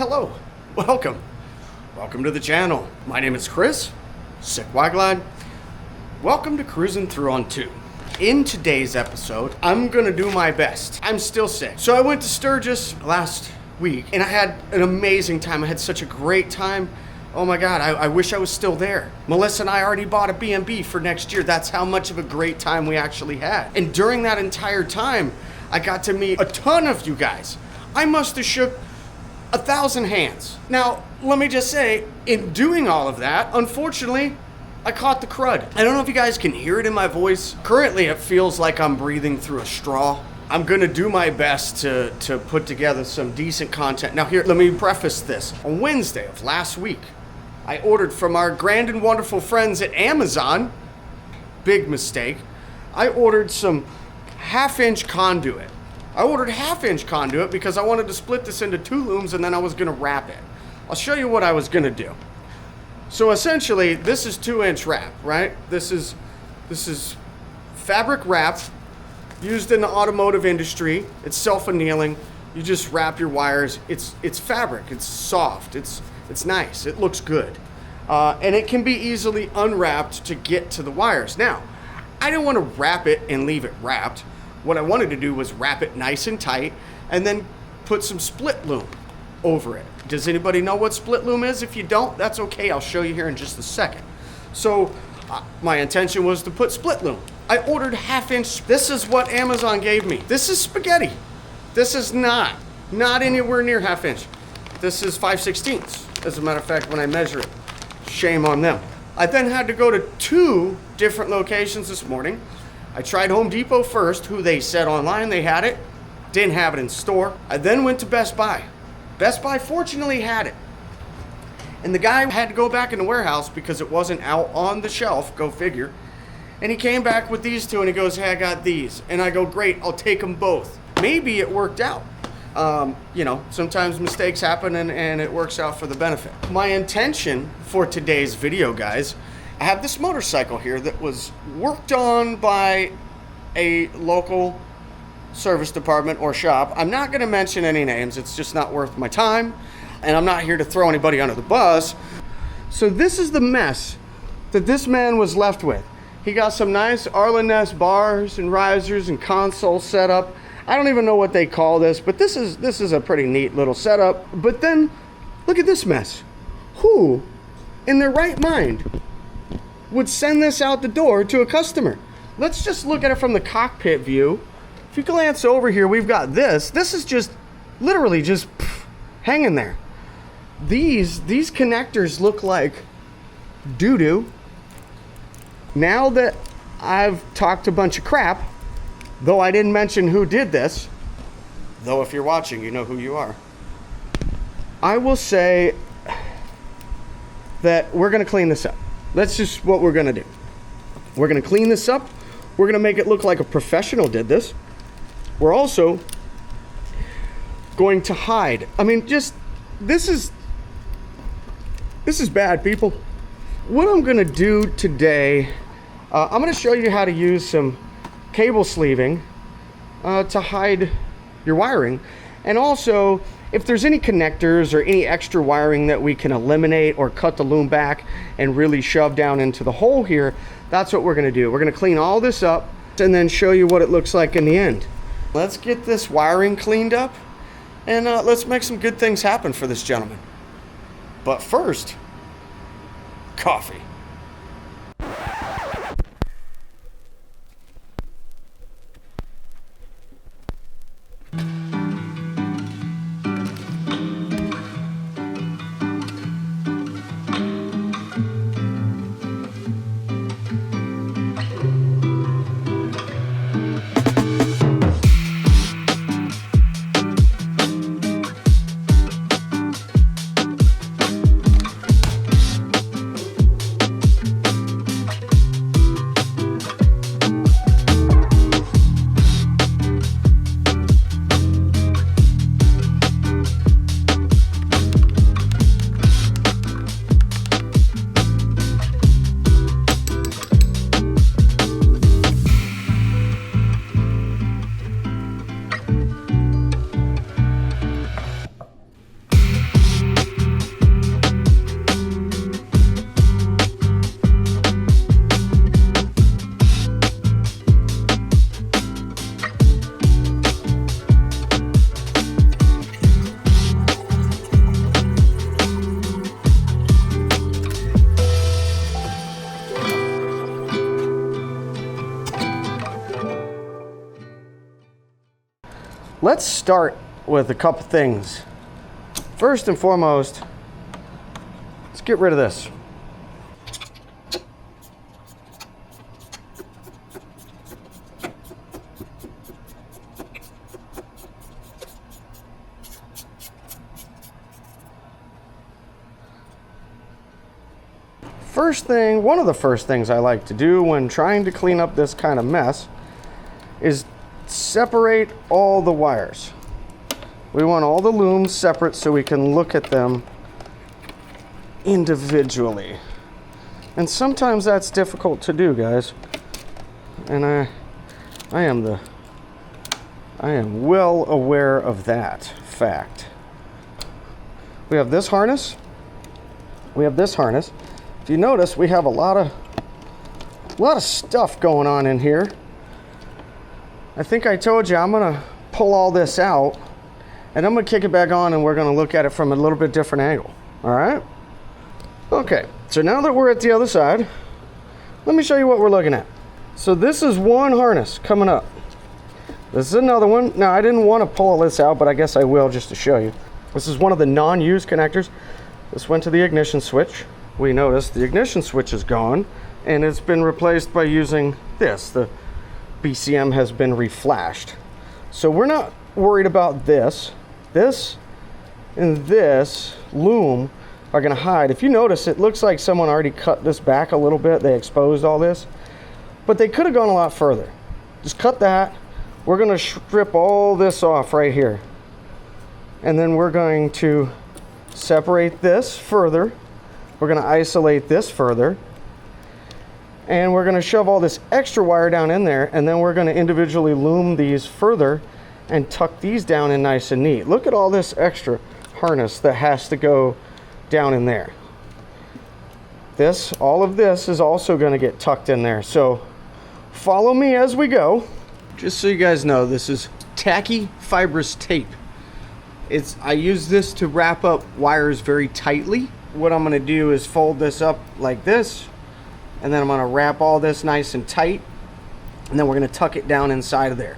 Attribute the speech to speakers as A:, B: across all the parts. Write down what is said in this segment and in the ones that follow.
A: hello, welcome to the channel. My name is Chris, Sickwideglide. Welcome to Cruising Through on 2. In today's episode, I'm gonna do my best. I'm still sick. So I went to Sturgis last week and I had an amazing time. I had such a great time. Oh my God, I wish I was still there. Melissa and I already bought a B&B for next year. That's how much of a great time we actually had. And during that entire time, I got to meet a ton of you guys. I must have shook 1,000 hands. Now, let me just say, in doing all of that, unfortunately, I caught the crud. I don't know if you guys can hear it in my voice. Currently, it feels like I'm breathing through a straw. I'm gonna do my best to put together some decent content. Now here, let me preface this. On Wednesday of last week, I ordered from our grand and wonderful friends at Amazon. Big mistake. I ordered some half-inch conduit. I ordered half-inch conduit because I wanted to split this into 2 looms and then I was gonna wrap it. I'll show you what I was gonna do. So essentially, this is 2-inch wrap, right? This is fabric wrap used in the automotive industry. It's self-annealing. You just wrap your wires. It's fabric. It's soft. It's nice. It looks good. And it can be easily unwrapped to get to the wires. Now, I didn't want to wrap it and leave it wrapped. What I wanted to do was wrap it nice and tight and then put some split loom over it. Does anybody know what split loom is? If you don't, that's okay. I'll show you here in just a second. So my intention was to put split loom. I ordered half-inch. This is what Amazon gave me. This is spaghetti. This is not anywhere near half-inch. This is 5/16. As a matter of fact, when I measure it, shame on them. I then had to go to 2 different locations this morning. I tried Home Depot first, who they said online they had it. Didn't have it in store. I then went to Best Buy. Best Buy fortunately had it. And the guy had to go back in the warehouse because it wasn't out on the shelf, go figure. And he came back with these 2 and he goes, hey, I got these. And I go, great, I'll take them both. Maybe it worked out. You know, sometimes mistakes happen and it works out for the benefit. My intention for today's video, guys, I have this motorcycle here that was worked on by a local service department or shop. I'm not gonna mention any names, it's just not worth my time. And I'm not here to throw anybody under the bus. So this is the mess that this man was left with. He got some nice Arlen Ness bars and risers and console setup. I don't even know what they call this, but this is a pretty neat little setup. But then, look at this mess. Who, in their right mind, would send this out the door to a customer? Let's just look at it from the cockpit view. If you glance over here, we've got this. This is just, literally just hanging there. These connectors look like doo-doo. Now that I've talked a bunch of crap, though I didn't mention who did this, though if you're watching, you know who you are, I will say that we're gonna clean this up. That's just what we're gonna do. We're gonna clean this up. We're gonna make it look like a professional did this. We're also going to hide. I mean, just, this is bad, people. What I'm gonna do today, I'm gonna show you how to use some cable sleeving to hide your wiring. And also, if there's any connectors or any extra wiring that we can eliminate or cut the loom back and really shove down into the hole here, that's what we're gonna do. We're gonna clean all this up and then show you what it looks like in the end. Let's get this wiring cleaned up and let's make some good things happen for this gentleman. But first, coffee. let's start with a couple things. First and foremost, let's get rid of this. One of the first things I like to do when trying to clean up this kind of mess is separate all the wires. We want all the looms separate so we can look at them individually. And sometimes that's difficult to do, guys. And I am well aware of that fact. We have this harness. If you notice, we have a lot of stuff going on in here. I think I told you I'm gonna pull all this out and I'm gonna kick it back on and we're gonna look at it from a little bit different angle. All right? Okay, so now that we're at the other side, let me show you what we're looking at. So this is one harness coming up. This is another one. Now I didn't want to pull this out, but I guess I will just to show you. This is one of the non-used connectors. This went to the ignition switch. We noticed the ignition switch is gone and it's been replaced by using this. The BCM has been reflashed. So we're not worried about this. This and this loom are gonna hide. If you notice, it looks like someone already cut this back a little bit. They exposed all this, but they could have gone a lot further. Just cut that. We're gonna strip all this off right here. And then we're going to separate this further. We're going to isolate this further. And we're going to shove all this extra wire down in there. And then we're going to individually loom these further and tuck these down in nice and neat. Look at all this extra harness that has to go down in there. All of this is also going to get tucked in there. So follow me as we go. Just so you guys know, this is tacky fibrous tape. I use this to wrap up wires very tightly. What I'm going to do is fold this up like this, and then I'm going to wrap all this nice and tight, and then we're going to tuck it down inside of there.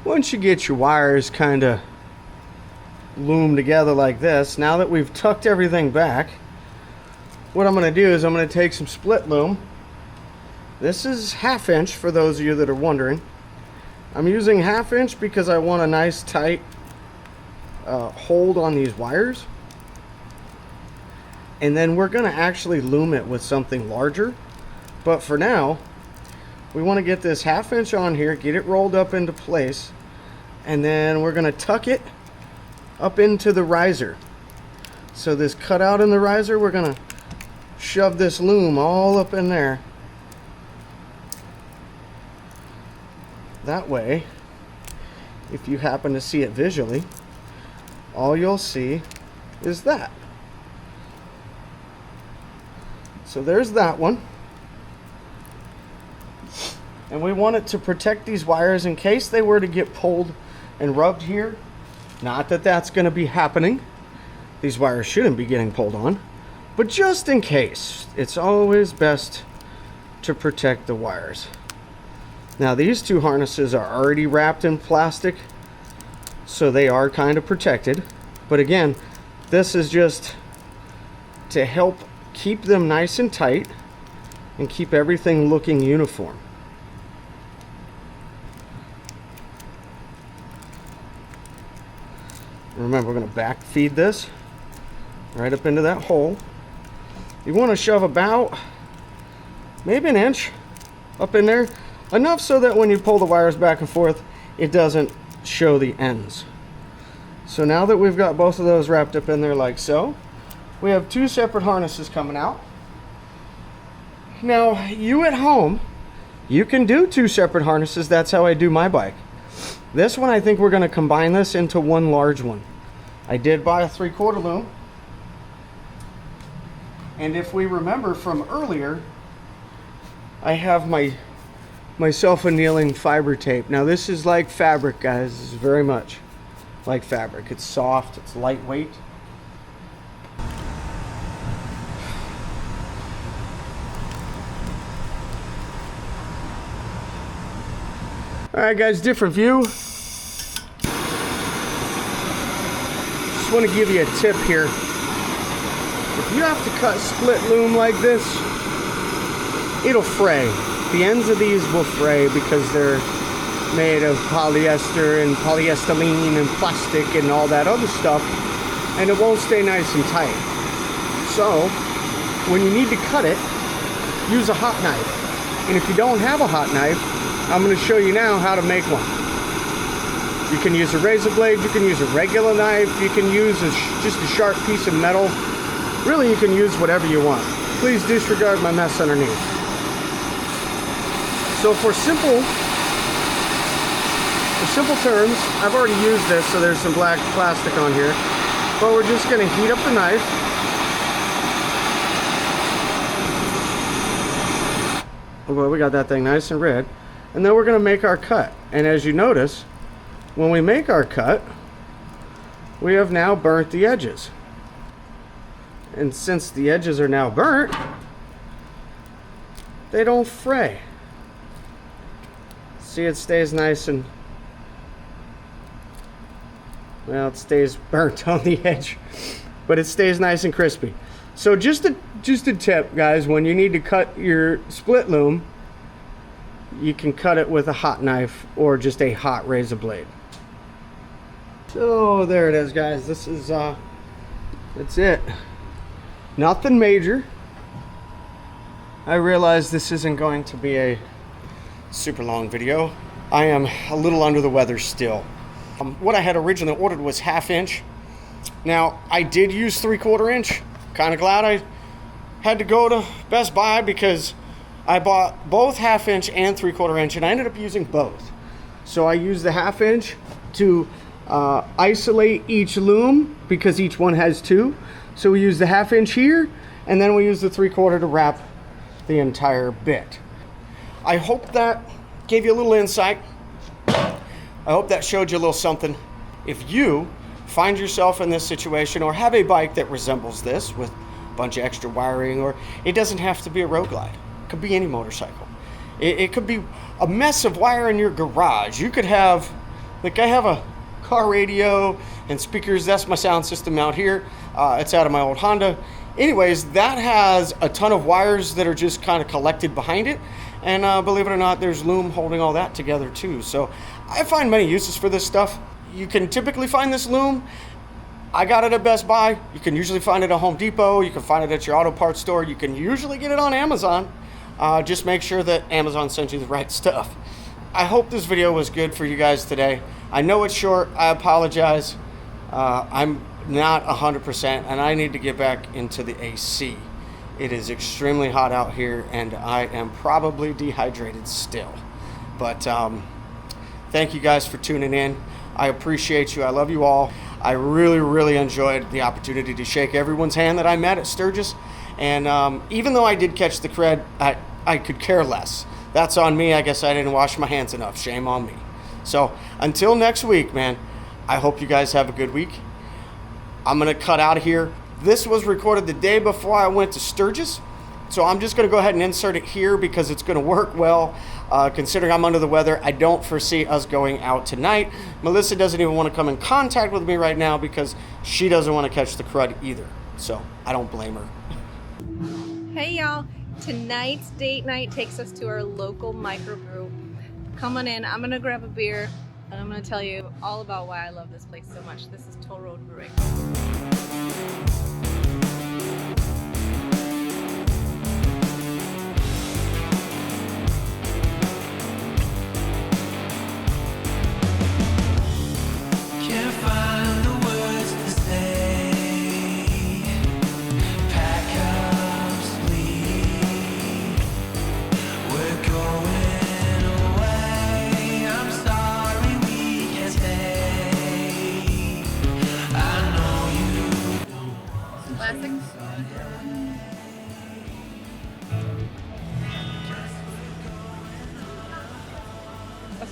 A: Once you get your wires kind of loomed together like this, now that we've tucked everything back, what I'm going to do is I'm going to take some split loom. This is 1/2 inch for those of you that are wondering. I'm using 1/2 inch because I want a nice tight hold on these wires. And then we're going to actually loom it with something larger. But for now, we want to get this 1/2 inch on here, get it rolled up into place, and then we're going to tuck it up into the riser. So this cutout in the riser, we're going to shove this loom all up in there. That way, if you happen to see it visually, all you'll see is that. So there's that one. And we want it to protect these wires in case they were to get pulled and rubbed here. Not that that's going to be happening. These wires shouldn't be getting pulled on. But just in case, it's always best to protect the wires. Now these two harnesses are already wrapped in plastic, so they are kind of protected. But again, this is just to help keep them nice and tight and keep everything looking uniform. Remember, we're going to back feed this right up into that hole. You want to shove about maybe an inch up in there, enough so that when you pull the wires back and forth, it doesn't show the ends. So now that we've got both of those wrapped up in there like so, we have 2 separate harnesses coming out. Now, you at home, you can do 2 separate harnesses. That's how I do my bike. This one, I think we're going to combine this into one large one. I did buy a 3/4 loom. And if we remember from earlier, I have my self-annealing fiber tape. Now this is like fabric, guys. This is very much like fabric. It's soft, it's lightweight. All right, guys, different view. Just want to give you a tip here. If you have to cut split loom like this, it'll fray. The ends of these will fray because they're made of polyester and polyethylene and plastic and all that other stuff, and it won't stay nice and tight. So when you need to cut it, use a hot knife. And if you don't have a hot knife, I'm going to show you now how to make one. You can use a razor blade, you can use a regular knife, you can use just a sharp piece of metal. Really, you can use whatever you want. Please disregard my mess underneath. So for simple terms, I've already used this, so there's some black plastic on here. But we're just going to heat up the knife. Well, we got that thing nice and red. And then we're going to make our cut. And as you notice, when we make our cut, we have now burnt the edges. And since the edges are now burnt, they don't fray. See, it stays nice and, well, it stays burnt on the edge, but it stays nice and crispy. So just a tip, guys, when you need to cut your split loom, you can cut it with a hot knife or just a hot razor blade. So there it is, guys. This is that's it. Nothing major. I realize this isn't going to be a super long video. I am a little under the weather still. What I had originally ordered was 1/2 inch. Now, I did use 3/4 inch. Kind of glad I had to go to Best Buy because I bought both 1/2 inch and 3/4 inch, and I ended up using both. So I used the 1/2 inch to isolate each loom because each one has 2. So we use the 1/2 inch here, and then we use the 3/4 to wrap the entire bit. I hope that gave you a little insight. I hope that showed you a little something. If you find yourself in this situation or have a bike that resembles this with a bunch of extra wiring, or it doesn't have to be a Road Glide. It could be any motorcycle. It could be a mess of wire in your garage. You could have, like I have a car radio and speakers. That's my sound system out here. It's out of my old Honda. Anyways, that has a ton of wires that are just kind of collected behind it. And believe it or not, there's loom holding all that together too. So I find many uses for this stuff. You can typically find this loom. I got it at Best Buy. You can usually find it at Home Depot. You can find it at your auto parts store. You can usually get it on Amazon. Just make sure that Amazon sends you the right stuff. I hope this video was good for you guys today. I know it's short. I apologize. I'm not 100%, and I need to get back into the AC. It is extremely hot out here, and I am probably dehydrated still. But thank you guys for tuning in. I appreciate you. I love you all. I really, really enjoyed the opportunity to shake everyone's hand that I met at Sturgis. And even though I did catch the cred, I could care less. That's on me. I guess I didn't wash my hands enough. Shame on me. So until next week, man, I hope you guys have a good week. I'm going to cut out of here. This was recorded the day before I went to Sturgis. So I'm just going to go ahead and insert it here because it's going to work well. Considering I'm under the weather, I don't foresee us going out tonight. Melissa doesn't even want to come in contact with me right now because she doesn't want to catch the crud either. So I don't blame her.
B: Hey y'all, tonight's date night takes us to our local microbrew. Come on in, I'm gonna grab a beer and I'm gonna tell you all about why I love this place so much. This is Toll Road Brewery.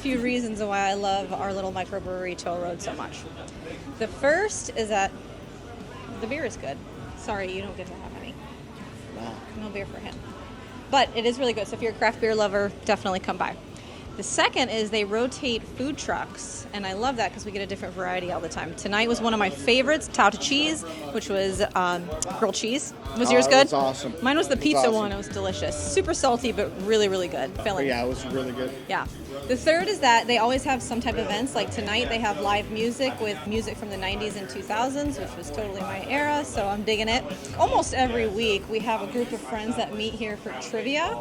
B: few reasons why I love our little microbrewery Toll Road so much. The first is that the beer is good. Sorry, you don't get to have any.
A: Wow.
B: No beer for him. But it is really good, so if you're a craft beer lover, definitely come by. The second is they rotate food trucks, and I love that because we get a different variety all the time. Tonight was one of my favorites, Tauta cheese, which was grilled cheese. Was yours good?
A: It was awesome.
B: Mine was the pizza
A: awesome.
B: one. It was delicious. Super salty, but really, really good. Filling.
A: Yeah, it was really good.
B: Yeah. The third is that they always have some type of events. Like tonight, they have live music with music from the 90s and 2000s, which was totally my era, so I'm digging it. Almost every week, we have a group of friends that meet here for trivia.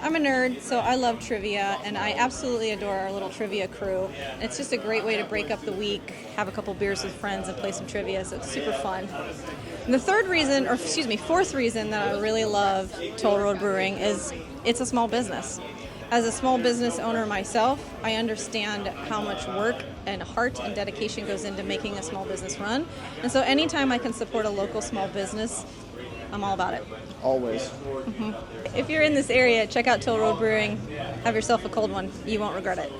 B: I'm a nerd, so I love trivia, and I absolutely adore our little trivia crew. It's just a great way to break up the week, have a couple beers with friends, and play some trivia, so it's super fun. And the fourth reason that I really love Toll Road Brewing is it's a small business. As a small business owner myself, I understand how much work and heart and dedication goes into making a small business run. And so anytime I can support a local small business, I'm all about it.
A: Always.
B: Mm-hmm. If you're in this area, check out Toll Road Brewing. Have yourself a cold one. You won't regret it.